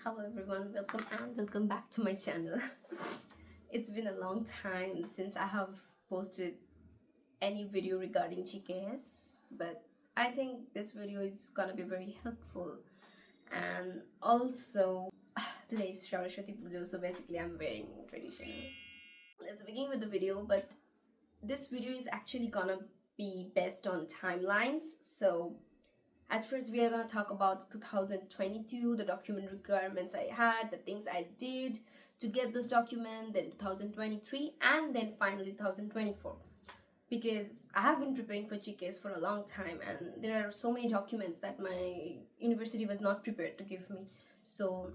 Hello everyone, welcome back to my channel. It's been a long time since I have posted any video regarding GKS, but I think this video is gonna be very helpful. And also today is Saraswati Puja, so basically I'm wearing traditional. Let's begin with the video, but this video is actually gonna be based on timelines. So at first, we are going to talk about 2022, the document requirements I had, the things I did to get those documents, then 2023, and then finally 2024. Because I have been preparing for GKS for a long time, and there are so many documents that my university was not prepared to give me. So,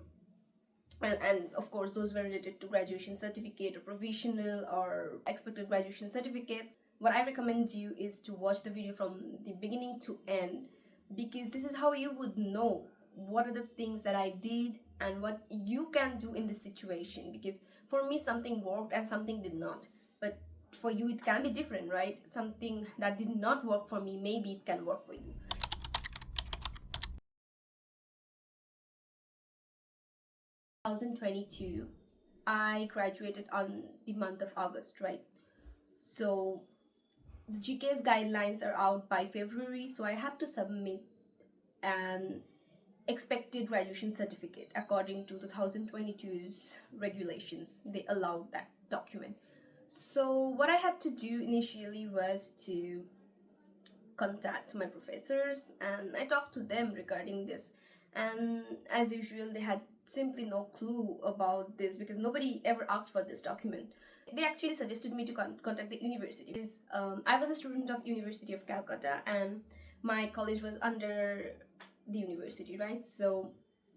and of course, those were related to graduation certificate or provisional or expected graduation certificates. What I recommend you is to watch the video from the beginning to end, because this is how you would know what are the things that I did and what you can do in this situation. Because for me, something worked and something did not, but for you it can be different, right? Something that did not work for me, maybe it can work for you. In 2022, I graduated on the month of August, right? So the GKS guidelines are out by February, so I had to submit an expected graduation certificate according to 2022's regulations. They allowed that document. So what I had to do initially was to contact my professors, and I talked to them regarding this, and as usual they had simply no clue about this because nobody ever asked for this document. They actually suggested me to contact the university because I was a student of University of Calcutta and my college was under the university, right? So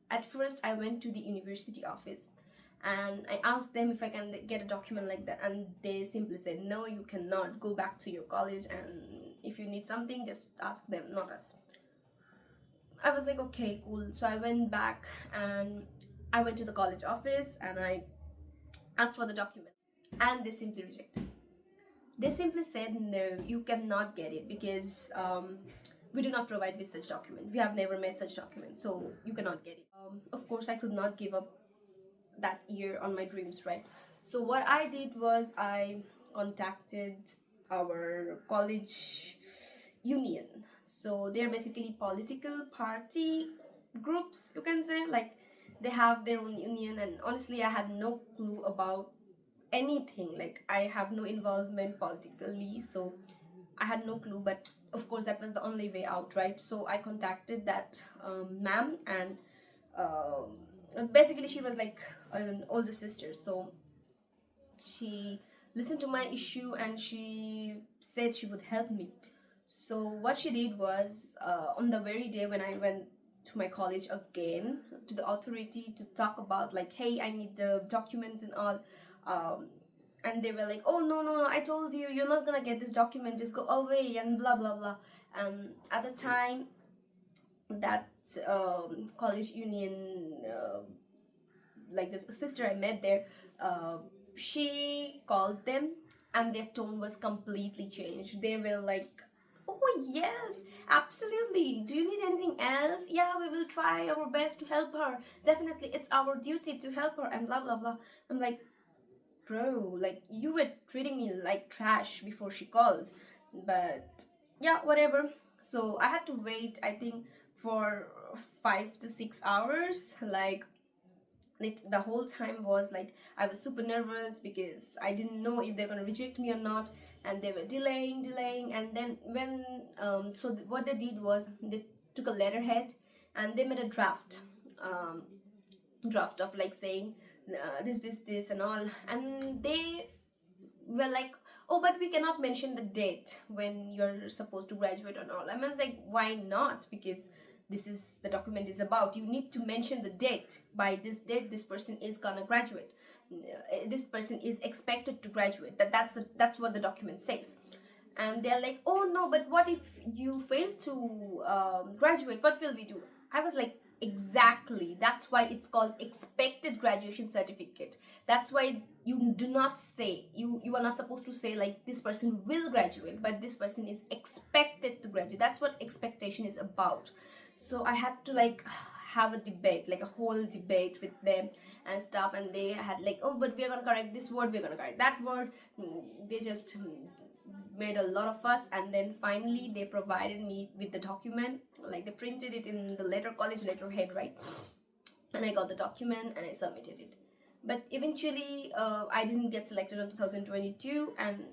at first I went to the university office and I asked them if I can get a document like that, and they simply said, no, you cannot, go back to your college, and if you need something just ask them, not us. I was like, okay, cool. So I went back and I went to the college office and I asked for the document, and they simply rejected. They simply said, no, you cannot get it because we do not provide with such document. We have never made such document, so you cannot get it. Of course, I could not give up that year on my dreams, right? So what I did was I contacted our college union. So they're basically political party groups, you can say. Like, they have their own union, and honestly I had no clue about anything. Like, I have no involvement politically, so I had no clue, but of course that was the only way out, right? So I contacted that ma'am, and basically she was like an older sister, so she listened to my issue and she said she would help me. So what she did was, on the very day when I went to my college again, to the authority to talk about, like, hey, I need the documents and all, and they were like, oh, no, I told you, you're not gonna get this document, just go away, and blah blah blah. At the time, that college union, like this sister I met there, she called them, and their tone was completely changed. They were like, oh yes, absolutely, do you need anything else? Yeah, we will try our best to help her, definitely, it's our duty to help her, and blah blah blah. I'm like, bro, like, you were treating me like trash before she called. But yeah, whatever. So I had to wait, I think, for 5 to 6 hours. Like, the whole time was like, I was super nervous because I didn't know if they're gonna reject me or not, and they were delaying, and then when what they did was they took a letterhead and they made a draft, draft of, like, saying this and all, and they were like, oh, but we cannot mention the date when you're supposed to graduate and all. I was like, why not? Because this is the document is about, you need to mention the date. By this date this person is gonna graduate, this person is expected to graduate. That's what the document says. And they're like, oh no, but what if you fail to graduate, what will we do? I was like, exactly, that's why it's called expected graduation certificate. That's why you do not say, you are not supposed to say like, this person will graduate, but this person is expected to graduate. That's what expectation is about. So I had to, like, have a debate, like a whole debate with them and stuff, and they had like, oh, but we're gonna correct this word, we're gonna correct that word. They just made a lot of fuss, and then finally they provided me with the document, like they printed it in the college letterhead, right? And I got the document and I submitted it. But eventually I didn't get selected in 2022, and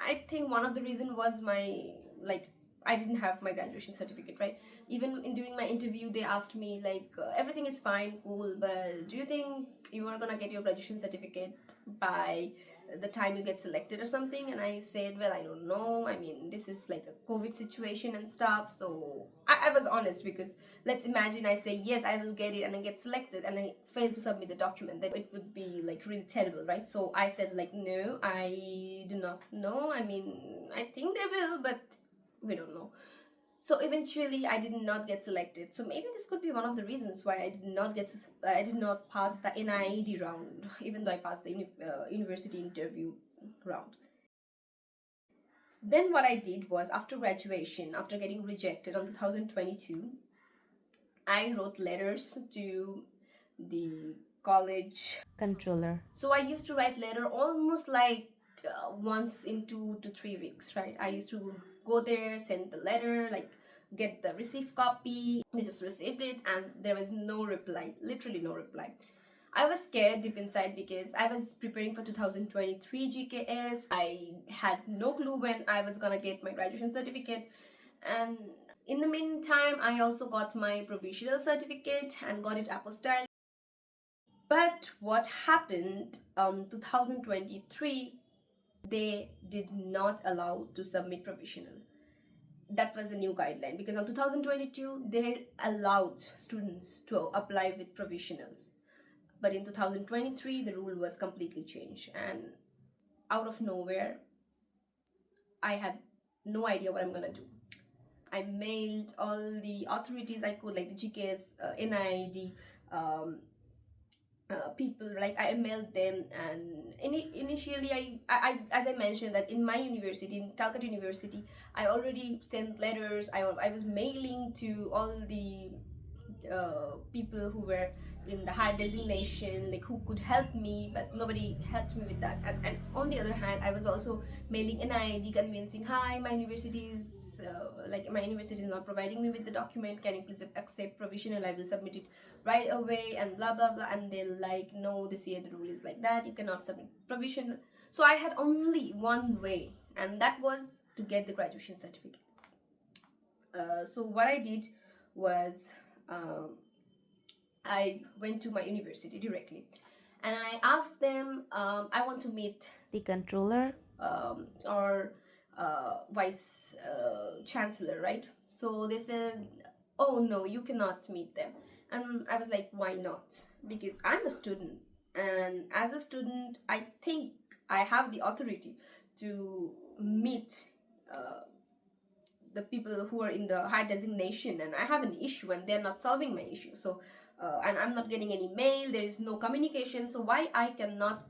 I think one of the reason was my, like, I didn't have my graduation certificate, right? Even during my interview they asked me like, everything is fine, cool, but do you think you are gonna get your graduation certificate by the time you get selected or something? And I said, well, I don't know, I mean, this is like a COVID situation and stuff. So I was honest, because let's imagine I say yes, I will get it, and I get selected and I fail to submit the document, then it would be like really terrible, right? So I said like, no, I do not know, I mean, I think they will, but we don't know. So eventually I did not get selected. So maybe this could be one of the reasons why I did not pass the NIED round, even though I passed the university interview round. Then what I did was, after graduation, after getting rejected on 2022, I wrote letters to the college controller. So I used to write letter almost like once in 2 to 3 weeks, right? I used to go there, send the letter, like get the receipt copy. They just received it and there was no reply, literally no reply. I was scared deep inside because I was preparing for 2023 GKS. I had no clue when I was gonna get my graduation certificate. And in the meantime, I also got my provisional certificate and got it apostille. But what happened 2023, they did not allow to submit provisional. That was a new guideline, because on 2022 they allowed students to apply with provisionals. But in 2023 the rule was completely changed, and out of nowhere I had no idea what I'm gonna do. I mailed all the authorities I could, like the GKS, NID, people, like I emailed them. And initially I, as I mentioned, that in my university, in Calcutta University, I already sent letters. I was mailing to all the people who were in the higher designation, like who could help me, but nobody helped me with that. And on the other hand, I was also mailing NID convincing, hi, my university is my university is not providing me with the document, can you please accept provisional, I will submit it right away, and blah blah blah. And they're like, no, this year the rule is like that, you cannot submit provisional. So I had only one way, and that was to get the graduation certificate. So what I did was, I went to my university directly and I asked them, I want to meet the controller or vice chancellor, right? So they said, oh no, you cannot meet them. And I was like, why not? Because I'm a student, and as a student I think I have the authority to meet the people who are in the high designation, and I have an issue and they're not solving my issue. So and I'm not getting any mail, there is no communication, so why I cannot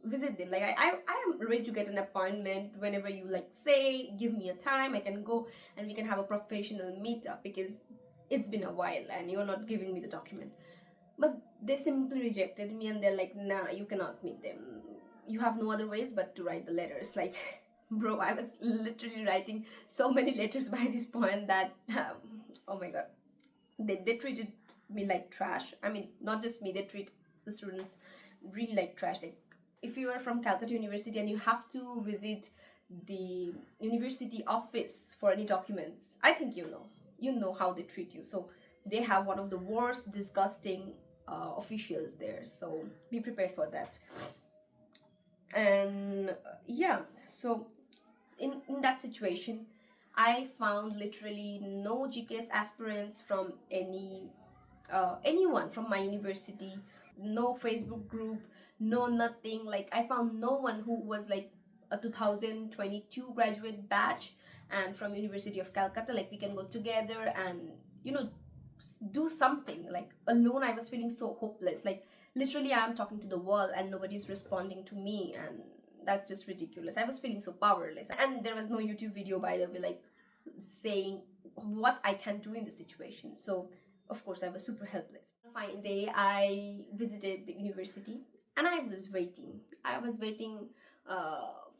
visit them? Like I am ready to get an appointment whenever you like say, give me a time, I can go and we can have a professional meetup, because it's been a while and you're not giving me the document. But they simply rejected me, and they're like, nah, you cannot meet them, you have no other ways but to write the letters. Like, bro, I was literally writing so many letters by this point that oh my god, they treated me like trash. I mean, not just me, they treat the students really like trash. Like, if you are from Calcutta University and you have to visit the university office for any documents, I think you know how they treat you. So they have one of the worst disgusting officials there, so be prepared for that. And yeah, so in that situation, I found literally no GKS aspirants from anyone from my university, no Facebook group, no nothing. Like, I found no one who was like a 2022 graduate batch and from University of Calcutta, like we can go together and do something. Like, alone I was feeling so hopeless. Like, literally I am talking to the wall and nobody's responding to me, and that's just ridiculous. I was feeling so powerless, and there was no YouTube video, by the way, like saying what I can do in the situation. So Of course, I was super helpless. On a fine day, I visited the university and I was waiting. I was waiting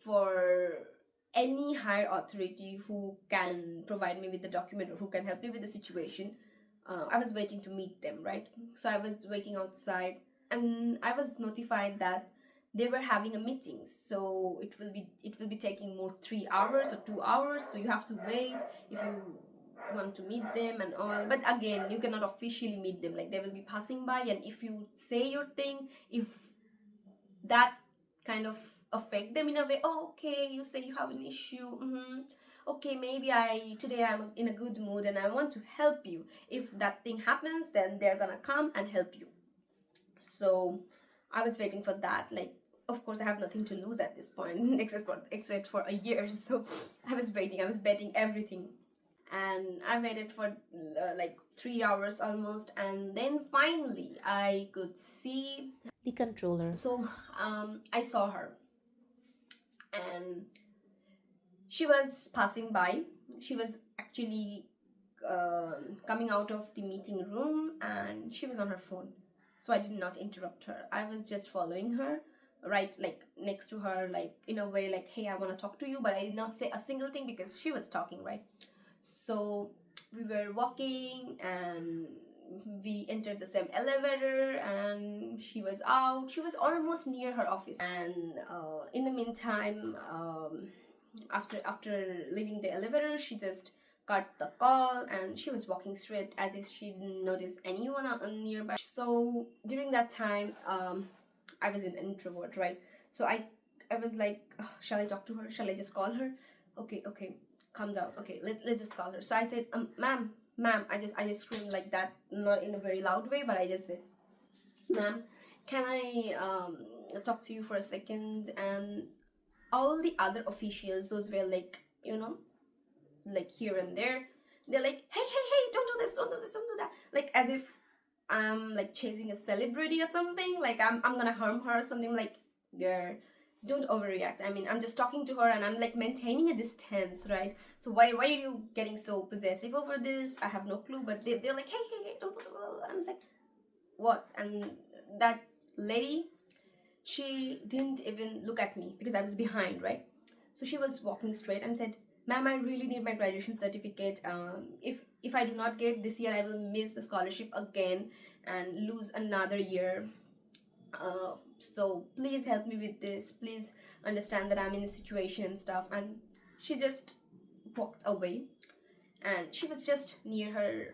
for any higher authority who can provide me with the document or who can help me with the situation. I was waiting to meet them, right? So I was waiting outside and I was notified that they were having a meeting, so it will be taking more 3 hours or 2 hours, so you have to wait if you want to meet them and all. But again, you cannot officially meet them, like they will be passing by, and if you say your thing, if that kind of affect them in a way, oh, okay, you say you have an issue, okay, maybe today I'm in a good mood and I want to help you. If that thing happens, then they're gonna come and help you. So I was waiting for that. Like, of course, I have nothing to lose at this point except for a year. So I was waiting. I was betting everything, and I waited for like 3 hours almost, and then finally I could see the controller. so I saw her, and she was passing by. She was actually coming out of the meeting room, and she was on her phone. So I did not interrupt her. I was just following her, right, like next to her, like in a way, like, hey, I want to talk to you, but I did not say a single thing because she was talking, right? So we were walking and we entered the same elevator, and she was out. She was almost near her office, and in the meantime, after leaving the elevator, she just got the call and she was walking straight as if she didn't notice anyone nearby. So during that time, I was an introvert, right? So I was like, oh, shall I talk to her? Shall I just call her? Okay, calm down. Okay, let's just call her. So I said, ma'am, I just screamed like that, not in a very loud way, but I just said, ma'am, can I talk to you for a second? And all the other officials, those were like, like here and there, they're like, hey, don't do this, don't do this, don't do that, like as if I'm like chasing a celebrity or something, like I'm gonna harm her or something. Like, they're, don't overreact. I mean, I'm just talking to her and I'm like maintaining a distance, right? So why are you getting so possessive over this? I have no clue, but they're like, hey, don't do that. I was like, what? And that lady, she didn't even look at me because I was behind, right? So she was walking straight and said, ma'am, I really need my graduation certificate. If I do not get this year, I will miss the scholarship again and lose another year. So please help me with this. Please understand that I'm in a situation and stuff. And she just walked away, and she was just near her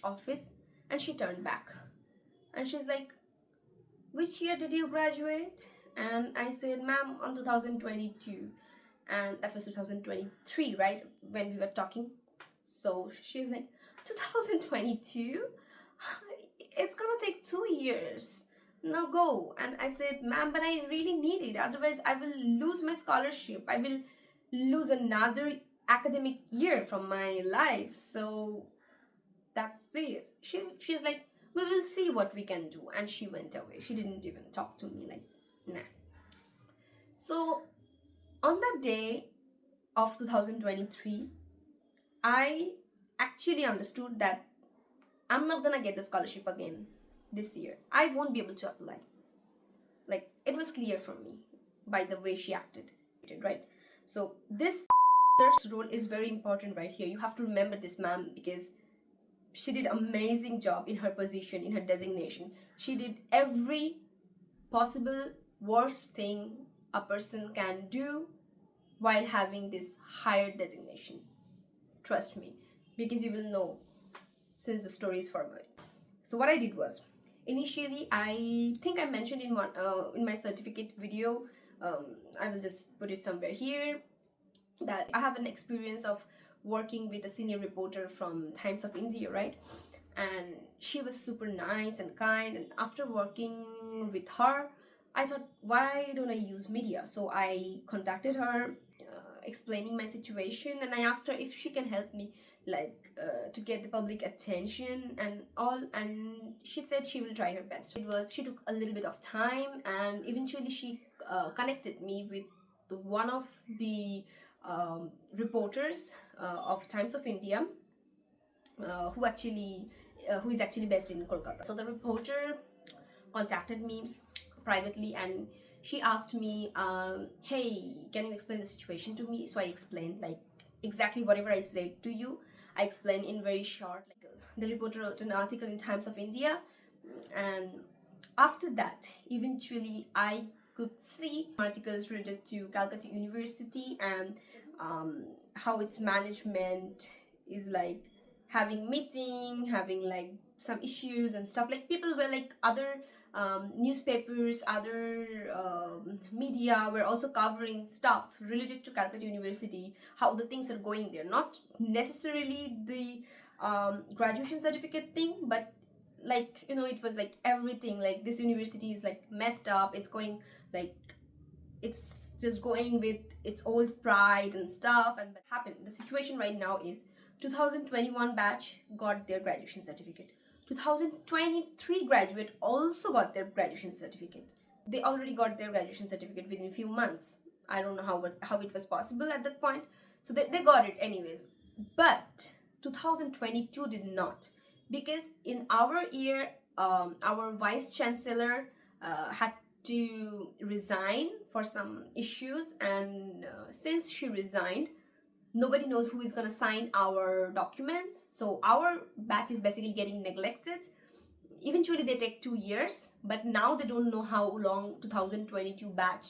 office, and she turned back and she's like, which year did you graduate? And I said, ma'am, on 2022. And that was 2023, right, when we were talking. So she's like, 2022? It's gonna take 2 years. Now go. And I said, ma'am, but I really need it, otherwise I will lose my scholarship. I will lose another academic year from my life. So that's serious. She's like, we will see what we can do. And she went away. She didn't even talk to me, like, nah. So on that day of 2023, I actually understood that I'm not gonna get the scholarship again this year. I won't be able to apply. Like, it was clear for me by the way she acted, right? So this role is very important right here. You have to remember this, ma'am, because she did amazing job in her position, in her designation. She did every possible worst thing a person can do while having this higher designation. Trust me, because you will know since the story is forward. So what I did was, initially, I think I mentioned in one in my certificate video, I will just put it somewhere here, that I have an experience of working with a senior reporter from Times of India, right? And she was super nice and kind, and after working with her, I thought, why don't I use media? So I contacted her, explaining my situation, and I asked her if she can help me, like, to get the public attention and all, and she said she will try her best. She took a little bit of time, and eventually she connected me with one of the reporters of Times of India, who actually who is actually based in Kolkata. So the reporter contacted me privately, and she asked me, hey, can you explain the situation to me? So I explained, like, exactly whatever I said to you. I explained in very short. Like, the reporter wrote an article in Times of India, and after that, eventually I could see articles related to Calcutta University, and how its management is like having meeting, having like some issues and stuff. Like, people were like, other newspapers, other media were also covering stuff related to Calcutta University, how the things are going there. Not necessarily the graduation certificate thing, but like, it was like everything. Like, this university is like messed up. It's going like, it's just going with its old pride and stuff. And what happened, the situation right now is 2021 batch got their graduation certificate. 2023 graduate also got their graduation certificate. They already got their graduation certificate within a few months. I don't know how it was possible at that point. So they got it anyways. But 2022 did not, because in our year, our vice chancellor had to resign for some issues, and since she resigned, nobody knows who is going to sign our documents. So our batch is basically getting neglected. Eventually they take 2 years, but now they don't know how long 2022 batch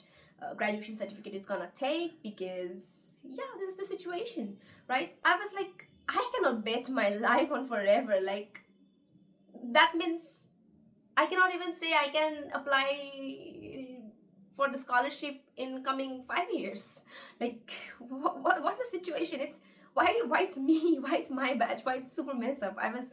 graduation certificate is gonna take, because yeah, this is the situation, right? I was like, I cannot bet my life on forever. Like, that means I cannot even say I can apply for the scholarship in coming 5 years. Like, what's the situation? It's why it's me, why it's my batch, why it's super mess up. I was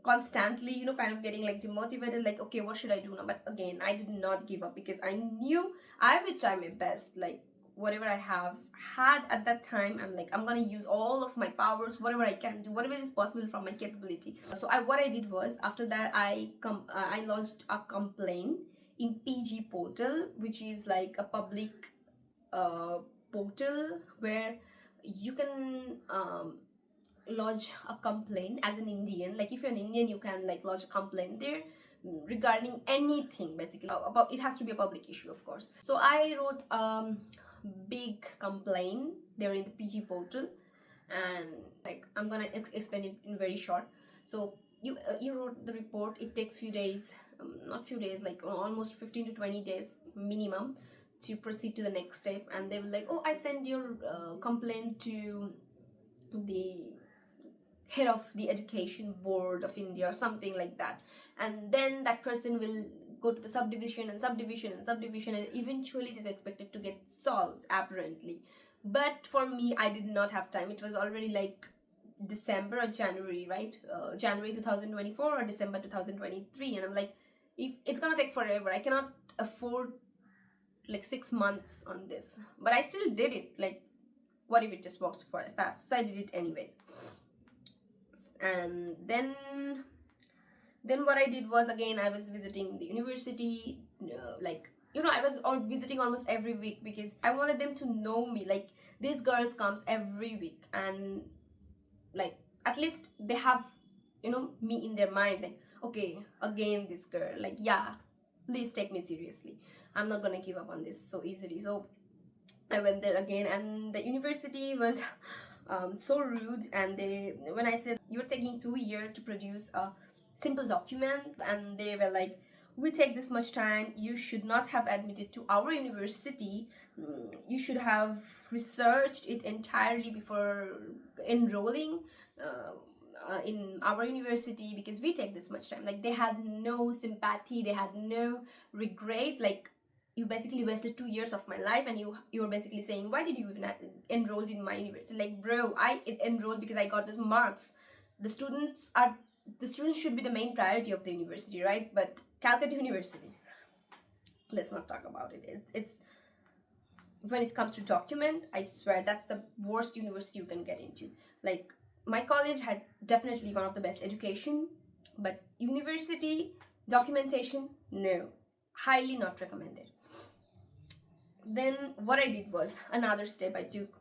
constantly, kind of getting like demotivated, like, okay, what should I do now? But again, I did not give up, because I knew I would try my best. Like, whatever I have had at that time, I'm like, I'm gonna use all of my powers, whatever I can do, whatever is possible from my capability. So what I did was, after that, I lodged a complaint in PG portal, which is like a public portal where you can lodge a complaint as an Indian. Like, if you're an Indian, you can like lodge a complaint there regarding anything, basically. About it has to be a public issue, of course. So I wrote big complaint there in the PG portal, and like, I'm gonna explain it in very short. So you wrote the report. It takes few days, not few days, like almost 15 to 20 days minimum, to proceed to the next step. And they will like, oh, I send your complaint to the head of the education board of India, or something like that. And then that person will go to the subdivision and subdivision and subdivision, and eventually it is expected to get solved, apparently. But for me, I did not have time. It was already like December or January, right? January 2024 or December 2023. And I'm like, if it's gonna take forever, I cannot afford like 6 months on this. But I still did it. Like, what if it just works for fast? So I did it anyways. And then what I did was, again, I was visiting the university, like, I was visiting almost every week, because I wanted them to know me. Like, these girls comes every week, and like, at least they have me in their mind, like, okay, again this girl, like, yeah, please take me seriously. I'm not gonna give up on this so easily. So I went there again, and the university was so rude. And when I said, you're taking 2 years to produce a simple document, and they were like, we take this much time, you should not have admitted to our university. You should have researched it entirely before enrolling in our university, because we take this much time. Like, they had no sympathy, they had no regret. Like, you basically wasted 2 years of my life, and you were basically saying, why did you even enrolled in my university? Like, bro, I enrolled because I got these marks. The students should be the main priority of the university, right? But Calcutta University, let's not talk about it. It's when it comes to document, I swear that's the worst university you can get into. Like, my college had definitely one of the best education, but university documentation, no, highly not recommended. Then what I did was, another step I took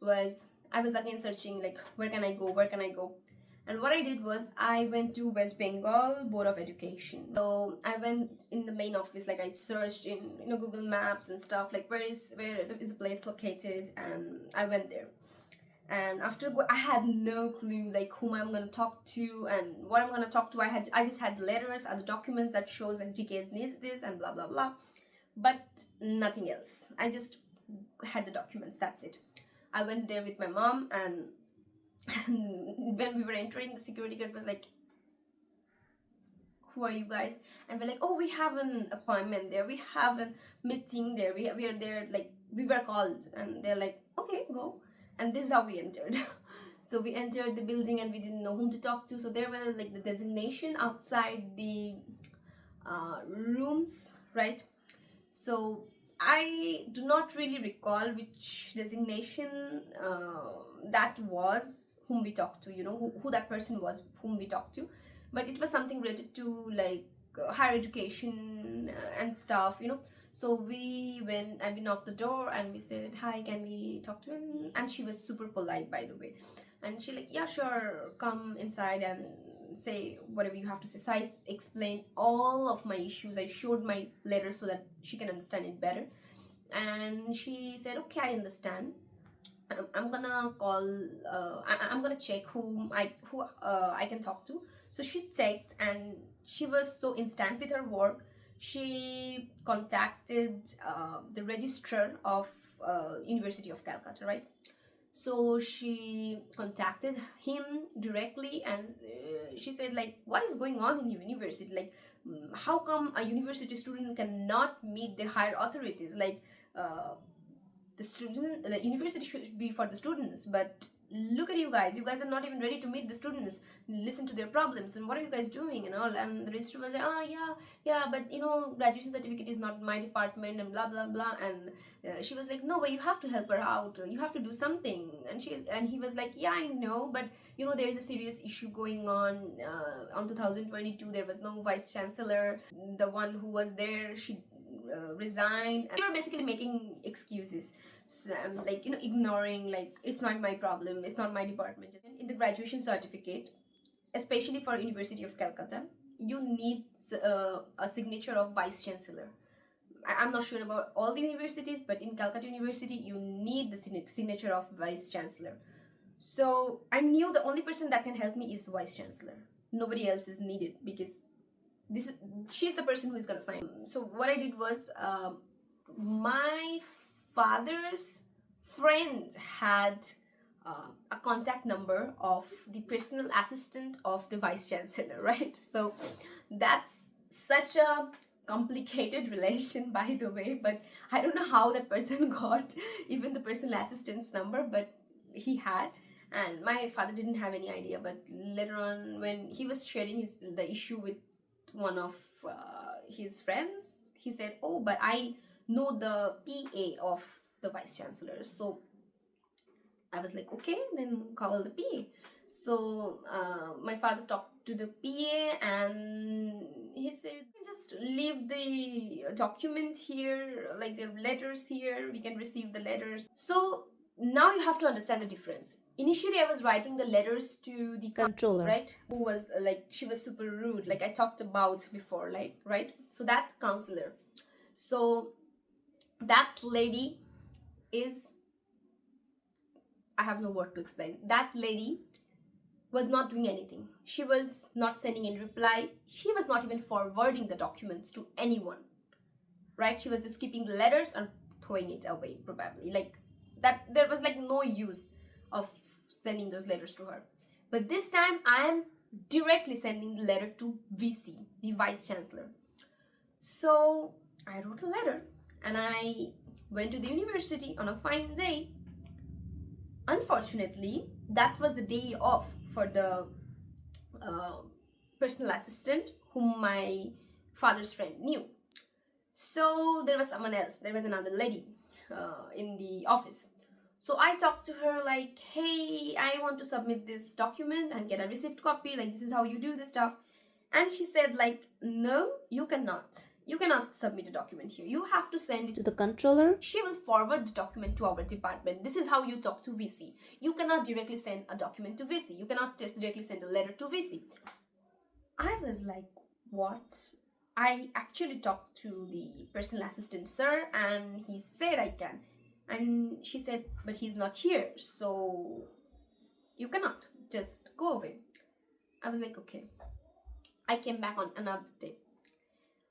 was, I was again searching, like, where can I go, And what I did was I went to West Bengal Board of Education. So I went in the main office, like I searched in Google Maps and stuff, like where is the place located, and I went there. And I had no clue like whom I'm gonna talk to and what I'm gonna talk to. I just had letters and the documents that shows that GKS needs this and blah blah blah, but nothing else. I just had the documents. That's it. I went there with my mom, and when we were entering, the security guard was like, "Who are you guys?" And we're like, "Oh, we have an appointment there. We have a meeting there. We are there. Like we were called." And they're like, "Okay, go." And this is how we entered. So we entered the building and we didn't know whom to talk to. So there were like the designation outside the rooms, right? So I do not really recall which designation that was whom we talked to, who that person was whom we talked to. But it was something related to like higher education and stuff. So we went and we knocked the door and we said, "Hi, can we talk to him?" And she was super polite, by the way. And she like, "Yeah, sure, come inside and say whatever you have to say." So I explained all of my issues. I showed my letters so that she can understand it better. And she said, "Okay, I understand. I'm gonna call. I'm gonna check who I can talk to." So she checked, and she was so instant with her work. She contacted the registrar of University of Calcutta, right? So she contacted him directly, and she said like, "What is going on in your university? Like, how come a university student cannot meet the higher authorities? Like, the university should be for the students, but look at you guys are not even ready to meet the students, listen to their problems, and what are you guys doing and all." And the registrar was like, "Oh yeah, but graduation certificate is not my department," and blah blah blah. And she was like, "No, but you have to help her out, you have to do something." And he was like, "Yeah, I know, but there is a serious issue going on 2022. There was no vice chancellor. The one who was there, she resigned, and you're basically making excuses." So, like ignoring, like, "It's not my problem, it's not my department." In the graduation certificate, especially for University of Calcutta, you need a signature of vice chancellor. I'm not sure about all the universities, but in Calcutta University you need the signature of vice chancellor. So I knew the only person that can help me is vice chancellor. Nobody else is needed, because she's the person who is gonna sign. So what I did was, my father's friend had a contact number of the personal assistant of the vice chancellor, right? So that's such a complicated relation, by the way, but I don't know how that person got even the personal assistant's number, but he had. And my father didn't have any idea, but later on, when he was sharing the issue with one of his friends, he said, "Oh, but I know the PA of the vice chancellor." So I was like, "Okay, then call the PA." So my father talked to the PA, and he said, "Just leave the document here, like the letters here, we can receive the letters." So now you have to understand the difference. Initially I was writing the letters to the Controller. right, who was like, she was super rude, like I talked about before, like, right? So that counselor, so that lady is, I have no word to explain. That lady was not doing anything. She was not sending any reply. She was not even forwarding the documents to anyone, right? She was just keeping the letters and throwing it away, probably. Like that, there was like no use of sending those letters to her. But this time I am directly sending the letter to VC, the vice chancellor. So I wrote a letter and I went to the university on a fine day. Unfortunately, that was the day off for the uh, personal assistant whom my father's friend knew. So there was someone else, there was another lady in the office. So I talked to her like, "Hey, I want to submit this document and get a receipt copy, like this is how you do this stuff." And she said like, "No, you cannot. you cannot submit a document here. You have to send it To the controller. She will forward the document to our department. This is how you talk to VC. You cannot directly send a document to VC. You cannot just directly send a letter to VC. I was like, what? I actually talked to the personal assistant sir, and he said I can. And she said, but he's not here, so you cannot. Just go away. I was like, okay. I came back on another day.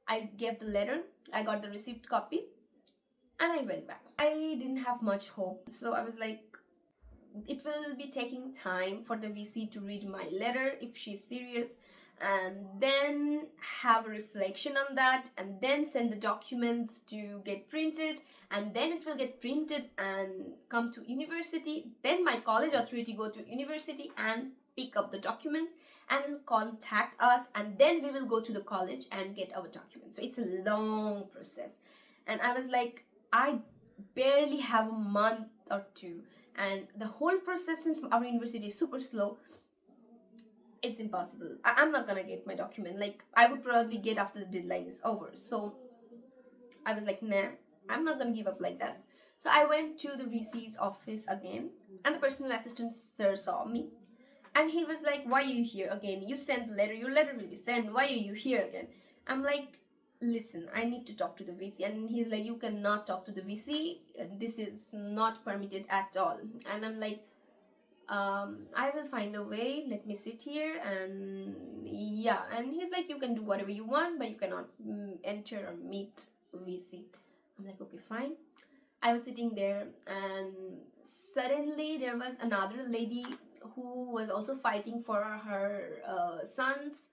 I gave the letter, I got the received copy, and I went back. I didn't have much hope, so I was like, it will be taking time for the VC to read my letter if she's serious, and then have a reflection on that, and then send the documents to get printed, and then it will get printed and come to university. Then my college authority go to university and pick up the documents and contact us, and then we will go to the college and get our documents. So it's a long process, and I was like, I barely have a month or two, and the whole process, since our university is super slow, it's impossible. I'm not gonna get my document. Like, I would probably get after the deadline is over. So I was like, nah, I'm not gonna give up like that. So I went to the VC's office again, and the personal assistant sir saw me, and he was like, why are you here again? You sent the letter, your letter will be sent. Why are you here again? I'm like, listen, I need to talk to the VC. And he's like, you cannot talk to the VC. This is not permitted at all. And I'm like, I will find a way. Let me sit here. And yeah. And he's like, you can do whatever you want, but you cannot enter or meet VC. I'm like, okay, fine. I was sitting there, and suddenly there was another lady who was also fighting for her son's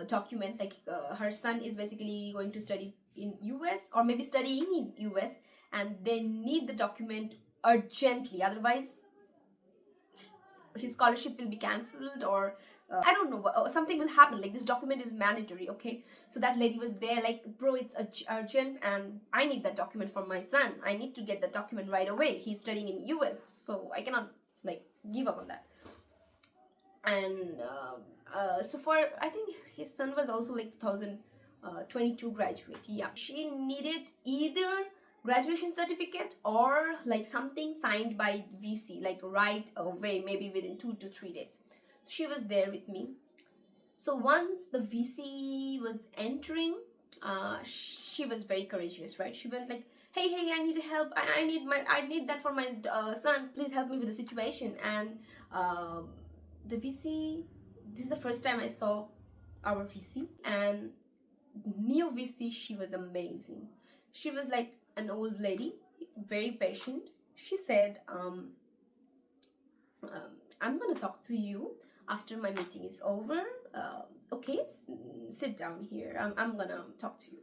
document. Like, her son is basically going to study in US, or maybe studying in US, and they need the document urgently, otherwise his scholarship will be cancelled, or I don't know, something will happen. Like, this document is mandatory. Okay, so that lady was there like, bro, it's urgent, and I need that document for my son. I need to get the document right away. He's studying in US, so I cannot like give up on that. And so for, I think his son was also like 2022 graduate. Yeah, she needed either graduation certificate or like something signed by VC, like right away, maybe within 2 to 3 days. So she was there with me. So once the VC was entering, she was very courageous, right? She went like, hey, I need help. I need that for my son. Please help me with the situation. And the VC, this is the first time I saw our VC, and new VC, she was amazing. She was like an old lady, very patient. She said, I'm gonna talk to you after my meeting is over. Okay, sit down here. I'm gonna talk to you.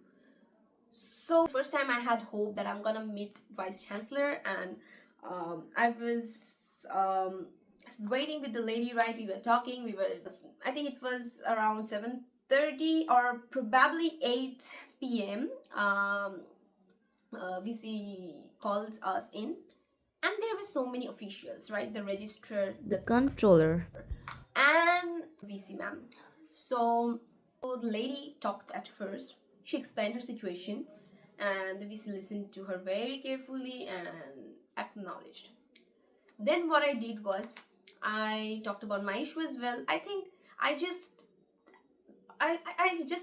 So first time I had hope that I'm gonna meet Vice Chancellor, and I was waiting with the lady, right? We were talking. I think it was around 7:30 or probably 8 p.m. VC called us in, and there were so many officials, right? The registrar, The controller. and VC ma'am. So the lady talked at first. She explained her situation, and the VC listened to her very carefully and acknowledged. Then what I did was, I talked about my issue as well. I think I just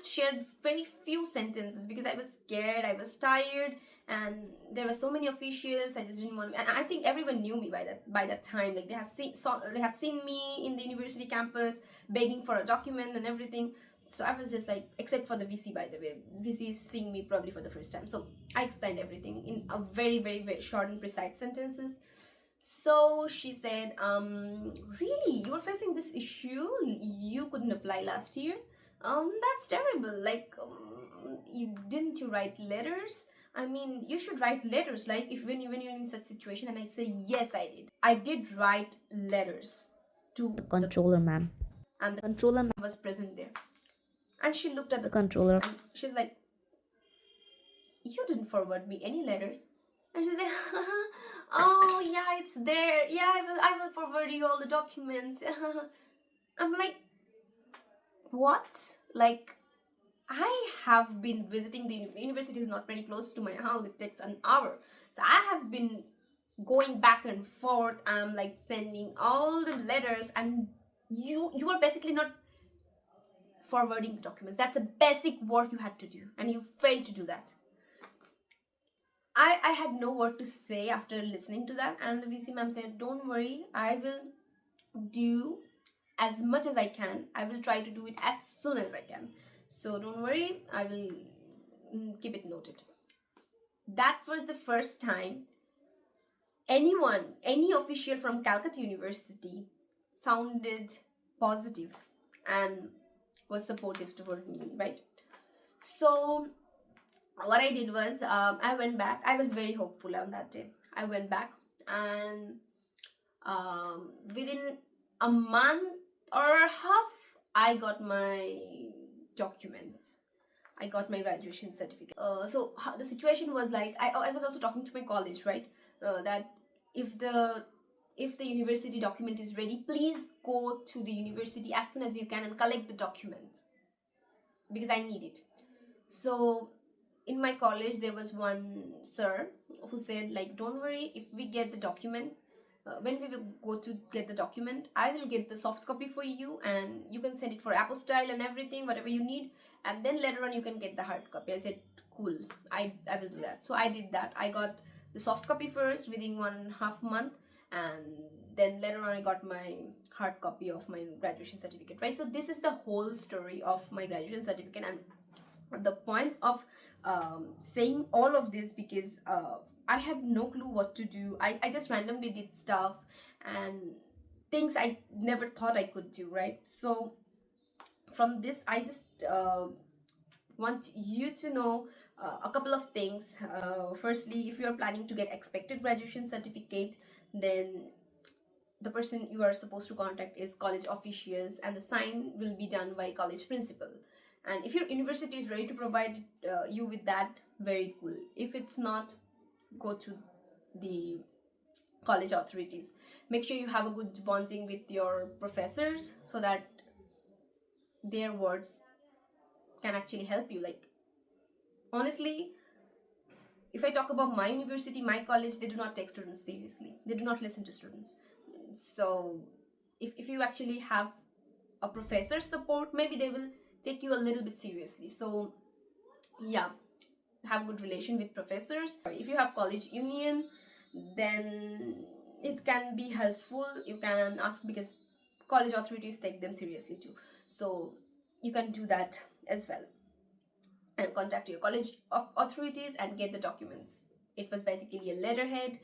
shared very few sentences because I was scared, I was tired, and there were so many officials. I just didn't want to, and I think everyone knew me by that time. Like, they have seen me in the university campus begging for a document and everything. So I was just like, except for the VC, by the way. VC is seeing me probably for the first time. So I explained everything in a very, very, very short and precise sentences. So she said, really, you were facing this issue? You couldn't apply last year? That's terrible. Like, didn't you write letters? I mean, you should write letters, like, if when you're in such situation. And I say, yes, I did write letters to The controller, ma'am. and the Controller, ma'am. was present there. And she looked at The the controller. and she's like, you didn't forward me any letters. And she's like, oh yeah, it's there. Yeah, I will forward you all the documents. I'm like, what? Like, I have been visiting the university. Is not very close to my house. It takes an hour. So I have been going back and forth. I'm like sending all the letters, and you are basically not forwarding the documents. That's a basic work you had to do, and you failed to do that. I had no word to say after listening to that, and the VC ma'am said, "Don't worry, I will do as much as I can. I will try to do it as soon as I can. So don't worry, I will keep it noted." That was the first time any official from Calcutta University sounded positive and was supportive toward me, right? So what I did was, I went back. I was very hopeful on that day. I went back, and within a month or a half, I got my document. I got my graduation certificate. So the situation was like, I was also talking to my college, right? That if the university document is ready, please go to the university as soon as you can and collect the document, because I need it. So in my college there was one sir who said, like, don't worry, if we get the document, when we will go to get the document, I will get the soft copy for you, and you can send it for apostille and everything, whatever you need, and then later on you can get the hard copy. I said, cool, I will do that. So I did that. I got the soft copy first within 1.5 month, and then later on I got my hard copy of my graduation certificate, right? So this is the whole story of my graduation certificate. And the point of saying all of this, because I had no clue what to do. I just randomly did stuffs and things I never thought I could do, right? So from this, I just want you to know a couple of things. Firstly, if you are planning to get expected graduation certificate, then the person you are supposed to contact is college officials, and the sign will be done by college principal. And if your university is ready to provide you with that, very cool. If it's not, go to the college authorities. Make sure you have a good bonding with your professors, so that their words can actually help you. Like, honestly, if I talk about my university, my college, they do not take students seriously. They do not listen to students. So if you actually have a professor's support, maybe they will take you a little bit seriously. So yeah, have a good relation with professors. If you have college union, then it can be helpful. You can ask, because college authorities take them seriously too. So you can do that as well, and contact your college authorities and get the documents. It was basically a letterhead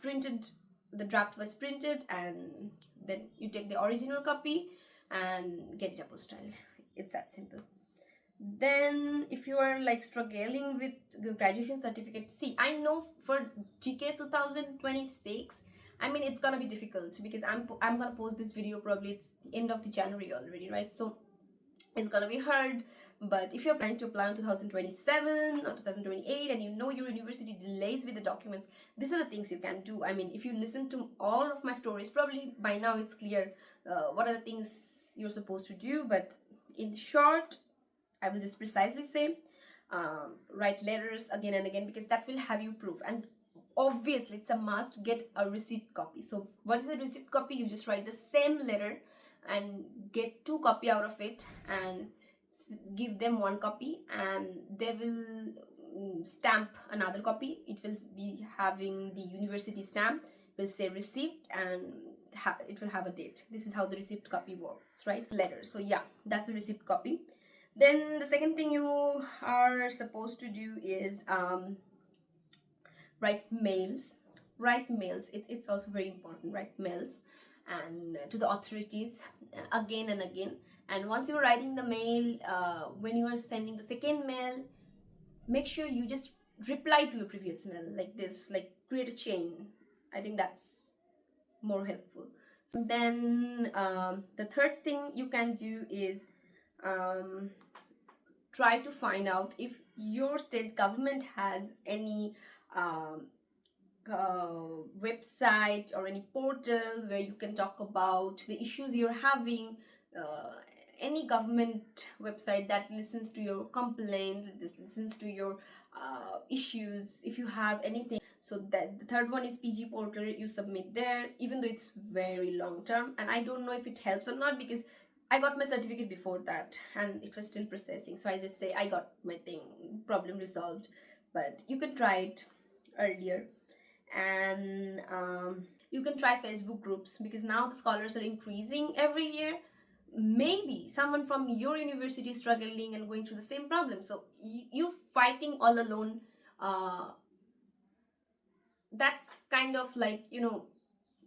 printed. The draft was printed, and then you take the original copy and get it apostille. It's that simple. Then if you are like struggling with the graduation certificate, see, I know for GKS 2026, I mean, it's gonna be difficult, because I'm gonna post this video probably, it's the end of the January already, right? So it's gonna be hard. But if you're planning to apply in 2027 or 2028, and you know your university delays with the documents, these are the things you can do. I mean, if you listen to all of my stories, probably by now it's clear what are the things you're supposed to do. But in short, I will just precisely say, write letters again and again, because that will have you proof. And obviously it's a must, get a receipt copy. So what is a receipt copy? You just write the same letter and get 2 copy out of it, and give them 1 copy, and they will stamp another copy. It will be having the university stamp, will say receipt, and it will have a date. This is how the receipt copy works, right? Letter. So yeah, that's the receipt copy. Then the second thing you are supposed to do is write mails. It's also very important. Write mails and to the authorities again and again. And once you're writing the mail, when you are sending the second mail, make sure you just reply to your previous mail like this, like create a chain. I think that's more helpful. So then the third thing you can do is try to find out if your state government has any website or any portal where you can talk about the issues you're having any government website that listens to your complaints, this listens to your issues, if you have anything. So that the third one is PG portal. You submit there, even though it's very long term, and I don't know if it helps or not, because I got my certificate before that and it was still processing. So I just say I got my thing, problem resolved. But you can try it earlier. And you can try Facebook groups, because now the scholars are increasing every year. Maybe someone from your university is struggling and going through the same problem. So you fighting all alone, that's kind of like,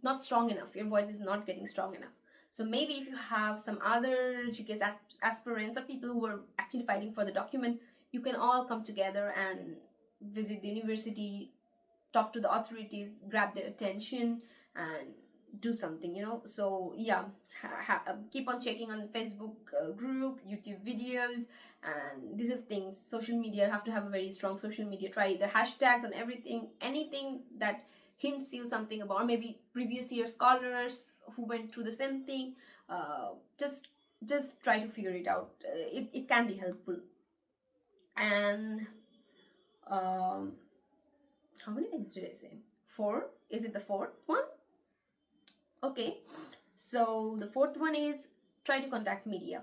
not strong enough. Your voice is not getting strong enough. So maybe if you have some other GKS aspirants or people who are actually fighting for the document, you can all come together and visit the university, talk to the authorities, grab their attention, and do something. So yeah, keep on checking on Facebook group, YouTube videos, and these are things. Social media, you have to have a very strong social media. Try the hashtags and everything, anything that hints you something about, or maybe previous year scholars who went through the same thing. Just try to figure it out. It can be helpful. And how many things did I say? 4? Is it the fourth one? Okay, so the fourth one is try to contact media.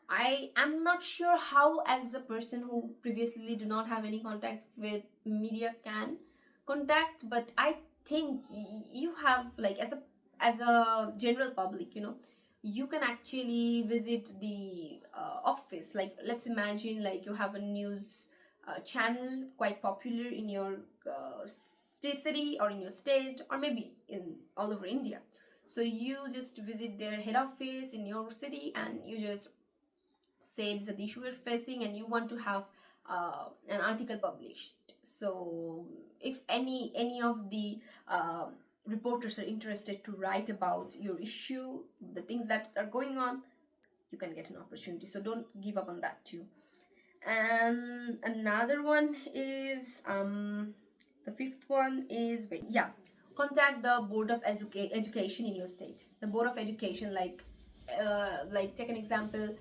I am not sure how, as a person who previously do not have any contact with media, can contact, but I think you have, like, as a general public, you can actually visit the office. Like, let's imagine, like, you have a news channel quite popular in your city, or in your state, or maybe in all over India. So you just visit their head office in your city, and you just say this is the issue we're facing, and you want to have an article published. So if any of the reporters are interested to write about your issue, the things that are going on, you can get an opportunity. So don't give up on that too. And another one is the fifth one is, yeah, contact the board of education in your state. The board of education, like take an example.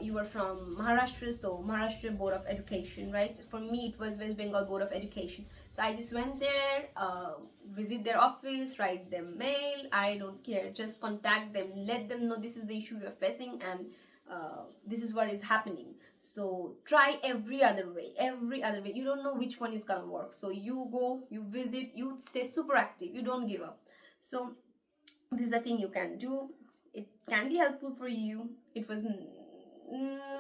You are from Maharashtra, so Maharashtra Board of Education, right? For me, it was West Bengal Board of Education. So I just went there, visit their office, write them mail. I don't care. Just contact them, let them know this is the issue you're facing, and this is what is happening. So try every other way. You don't know which one is gonna work. So you go, you visit, you stay super active. You don't give up. So this is the thing you can do. It can be helpful for you. It was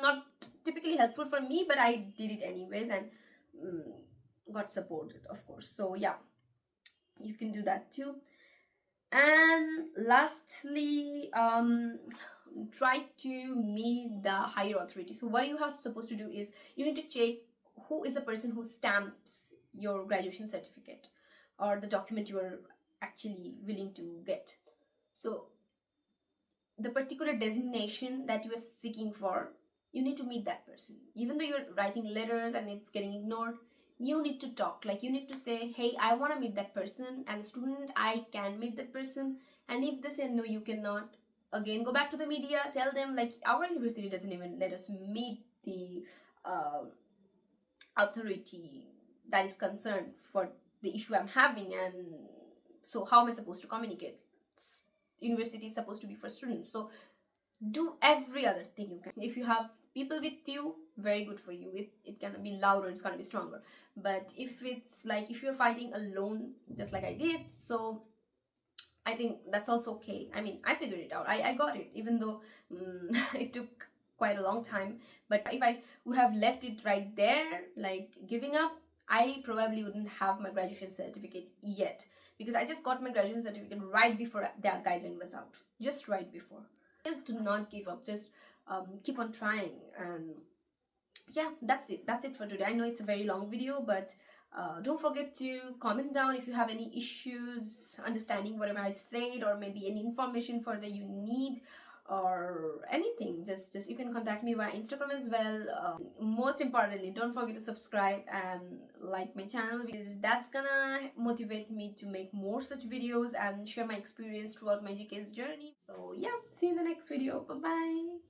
not typically helpful for me, but I did it anyways, and got supported, of course. So yeah, you can do that too. And lastly, try to meet the higher authority. So what you have supposed to do is, you need to check who is the person who stamps your graduation certificate or the document you are actually willing to get. So the particular designation that you are seeking for, you need to meet that person. Even though you're writing letters and it's getting ignored, you need to talk. Like, you need to say, hey, I want to meet that person. As a student, I can meet that person. And if they say no, you cannot, again, go back to the media, tell them, like, our university doesn't even let us meet the authority that is concerned for the issue I'm having, and so how am I supposed to communicate? University is supposed to be for students. So do every other thing you can. If you have people with you, very good for you. It can be louder, it's gonna be stronger. But if it's like, if you're fighting alone, just like I did, so I think that's also okay. I mean, I figured it out. I got it, even though it took quite a long time. But if I would have left it right there, like giving up, I probably wouldn't have my graduation certificate yet, because I just got my graduation certificate right before that guideline was out, just right before. Just do not give up. Just keep on trying. And yeah, that's it for today. I know it's a very long video, but don't forget to comment down if you have any issues understanding whatever I said, or maybe any information further you need, or anything. Just you can contact me via Instagram as well. Most importantly, don't forget to subscribe and like my channel, because that's gonna motivate me to make more such videos and share my experience throughout my GKS journey. So yeah, see you in the next video. Bye bye.